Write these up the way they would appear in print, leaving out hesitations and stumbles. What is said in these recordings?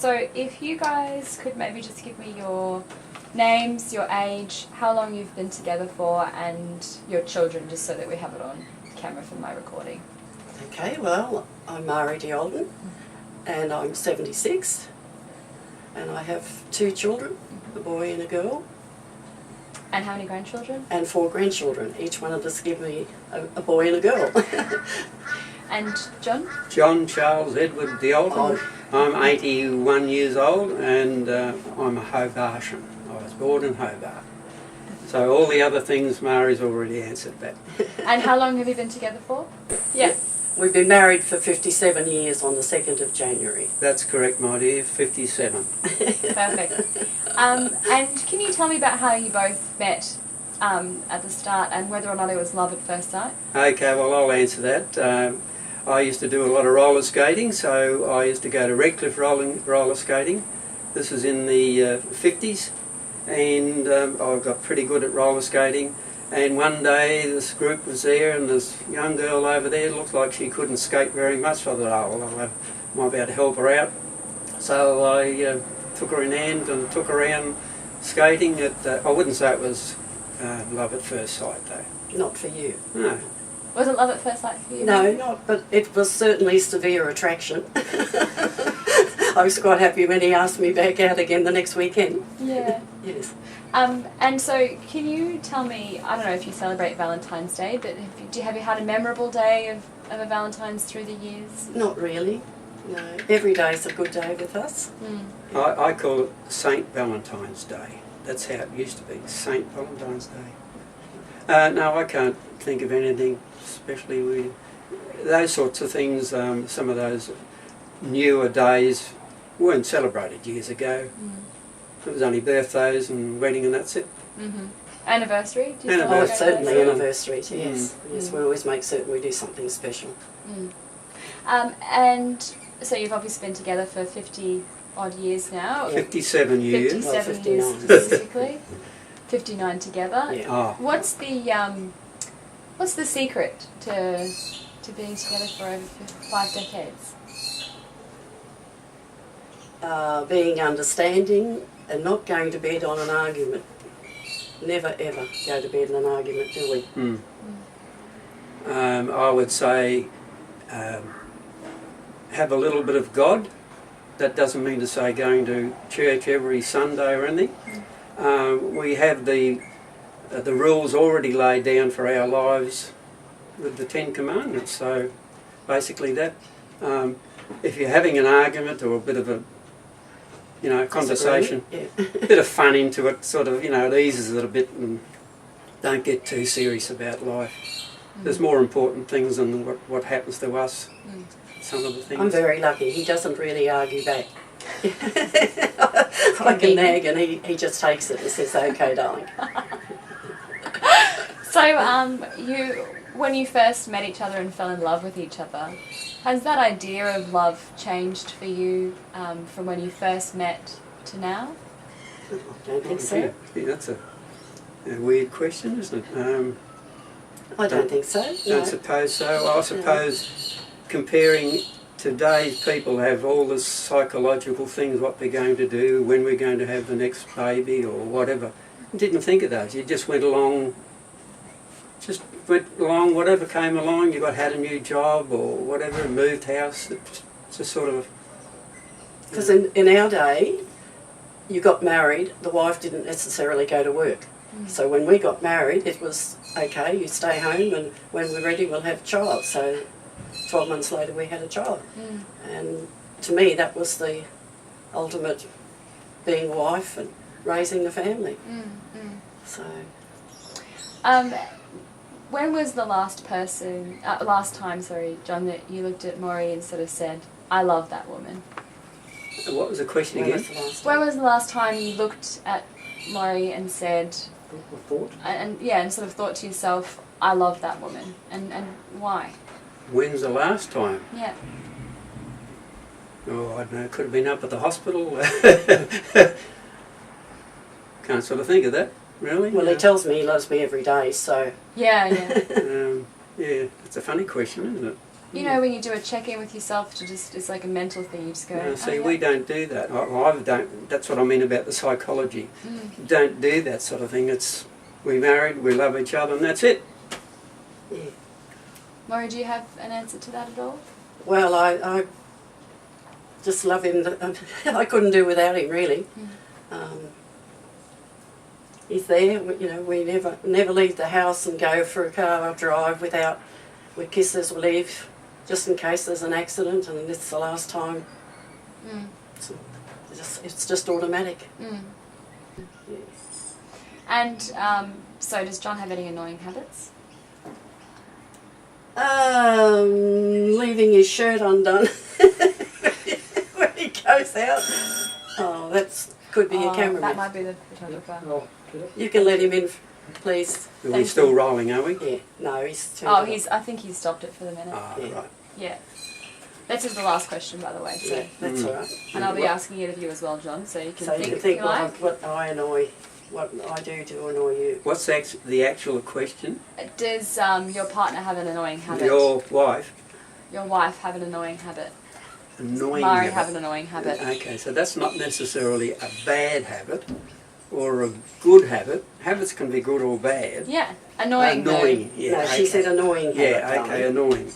So if you guys could maybe just give me your names, your age, how long you've been together for, and your children, just so that we have it on camera for my recording. Okay, well, I'm Mari Olden, and I'm 76, and I have 2 children, a boy and a girl. And how many grandchildren? And 4 grandchildren. Each one of us give me a boy and a girl. And John? John Charles Edward the Olden. I'm 81 years old and I'm a Hobartian. I was born in Hobart. So all the other things Mari's already answered that. And how long have you been together for? Yeah. We've been married for 57 years on the 2nd of January. That's correct, my dear, 57. Perfect. And can you tell me about how you both met at the start and whether or not it was love at first sight? Okay, well I'll answer that. I used to do a lot of roller skating, so I used to go to Redcliffe roller skating. This was in the 50s, and I got pretty good at roller skating. And one day this group was there, and this young girl over there looked like she couldn't skate very much. I thought, oh, well, I might be able to help her out. So I took her in hand and took her around skating. I wouldn't say it was love at first sight, though. Not for you. No. Was it love at first sight for you? No, not, but it was certainly severe attraction. I was quite happy when he asked me back out again the next weekend. Yeah. Yes. And so can you tell me, I don't know if you celebrate Valentine's Day, but have you had a memorable day of a Valentine's through the years? Not really, no. Every day is a good day with us. Mm. I call it Saint Valentine's Day. That's how it used to be, Saint Valentine's Day. No, I can't think of anything, especially those sorts of things. Some of those newer days weren't celebrated years ago. It was only birthdays and wedding and that's it. Mm-hmm. Anniversary? Do you Anniversary. celebrate Certainly anniversaries, yes. Yes, we always make certain we do something special. And so you've obviously been together for 50 odd years now. 57 years. 57 well, years specifically. 59 together. Yeah. Oh. What's the secret to being together for over 5 decades? Being understanding and not going to bed on an argument. Never ever go to bed on an argument, do we? I would say have a little bit of God. That doesn't mean to say going to church every Sunday or anything. We have the rules already laid down for our lives with the 10 Commandments. So basically that, if you're having an argument or a bit of a conversation, a bit of fun into it, sort of, it eases it a bit and don't get too serious about life. There's more important things than what happens to us, some of the things. I'm very lucky. He doesn't really argue back. I can nag and he just takes it and says, okay, darling. So when you first met each other and fell in love with each other, has that idea of love changed for you from when you first met to now? I don't think so. Yeah, that's a weird question, isn't it? I don't think so. I don't suppose so. I suppose comparing today's people have all the psychological things, what they're going to do, when we're going to have the next baby or whatever. Didn't think of those. You just went along, whatever came along. You had a new job or whatever, moved house. It's just sort of... Because in our day, you got married, the wife didn't necessarily go to work. So when we got married, it was, okay, you stay home and when we're ready we'll have a child. So 12 months later we had a child. And to me that was the ultimate, being a wife and raising the family. So. When was the last time, John, that you looked at Maury and sort of said, I love that woman? What was the question again? When was the last time you looked at Maury and said, and sort of thought to yourself, I love that woman, and why? When's the last time? Yeah. Oh, I don't know, could have been up at the hospital. Can't sort of think of that, really. Well, he tells me he loves me every day, so... Yeah. Yeah, it's a funny question, isn't it? You know, when you do a check-in with yourself, to just it's like a mental thing. You just go. No, see, oh, yeah. we don't do that. I don't. That's what I mean about the psychology. Don't do that sort of thing. It's we married, we love each other, and that's it. Yeah. Maury, do you have an answer to that at all? Well, I just love him. I couldn't do without him, really. He's there. You know, we never leave the house and go for a car drive without we kiss as we leave, just in case there's an accident, and it's the last time. It's just automatic. Yeah. And so, does John have any annoying habits? Leaving his shirt undone when he goes out. Oh, could be a cameraman. That might be the photographer. You can let him in, please. We're still rolling, are we? Yeah. No, he's too. Oh, I think he's stopped it for the minute. Yeah. Right. Yeah. This is the last question, by the way. So. Yeah, that's all right. And I'll be asking it of you as well, John. So you can So think. you can think if you like. what I annoy, what I do to annoy you. What's the actual question? Does your partner have an annoying habit? Your wife? Your wife have an annoying habit? Annoying Mari habit. have an annoying habit? Okay, so that's not necessarily a bad habit or a good habit. Habits can be good or bad. Yeah, annoying. Annoying, yeah. No, she said annoying habit. Yeah, okay, annoying.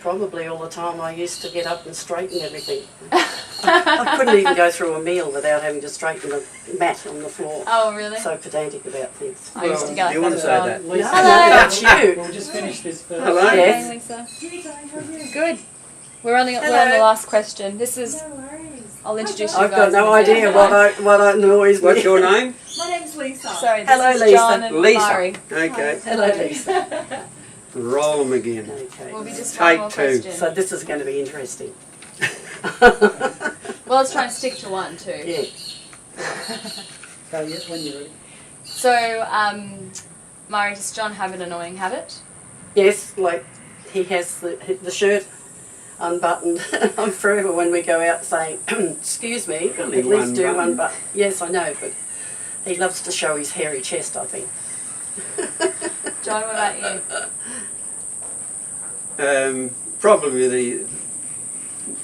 Probably all the time I used to get up and straighten everything. I couldn't even go through a meal without having to straighten the mat on the floor. Oh, really? So pedantic about things. I used to get do you like want to that say as that? well. No, Hello. that's you. We'll just finish this first. Hello. Yes. Hey, Lisa. Good. We're on the last question. This is. I'll introduce you I've guys. got no in a minute. idea what annoys me. What's your name? My name's Lisa. Sorry, this Hello, is Lisa. John and Lisa. Mari. Okay, Hello, Lisa. roll them again. Okay. We'll be just Take one more two. question. So this is going to be interesting. Well, let's try and stick to one too. Yeah. So, yeah, when you're ready. So, Mari, does John have an annoying habit? Yes, like he has the shirt unbuttoned. I'm forever when we go out saying, excuse me, Only at least one do button. one button. Yes, I know, but he loves to show his hairy chest, I think. John, what about you? Probably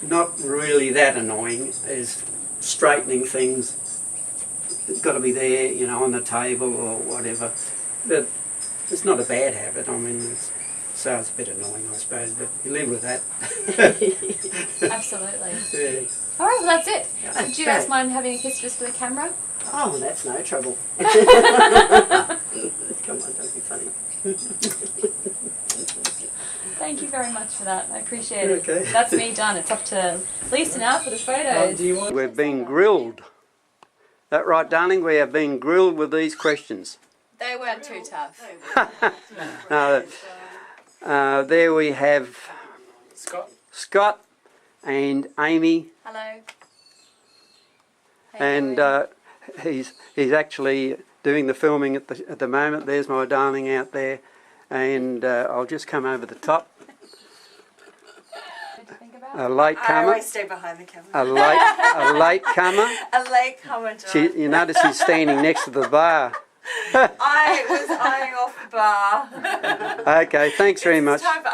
not really that annoying is straightening things. It's got to be there, you know, on the table or whatever. But it's not a bad habit. I mean, so it's a bit annoying, I suppose, but you live with that. Absolutely. Yeah. All right, well, that's it. Okay. Do you guys mind having a kiss just for the camera? Oh, that's no trouble. Come on, don't be funny. Thank you very much for that. I appreciate it. Okay. That's me done. It's up to Lisa now for the photos. Do you want? We've been grilled. That right, darling? We have been grilled with these questions. They weren't too tough. There we have Scott. and Amy, Hello. How you and doing? he's actually doing the filming at the moment. There's my darling out there, and I'll just come over the top. What do you think about A it? late I comer, always stay behind the camera. a late comer. A late comer, John. You notice he's standing next to the bar. I was eyeing off the bar. Okay, thanks very much. It's time for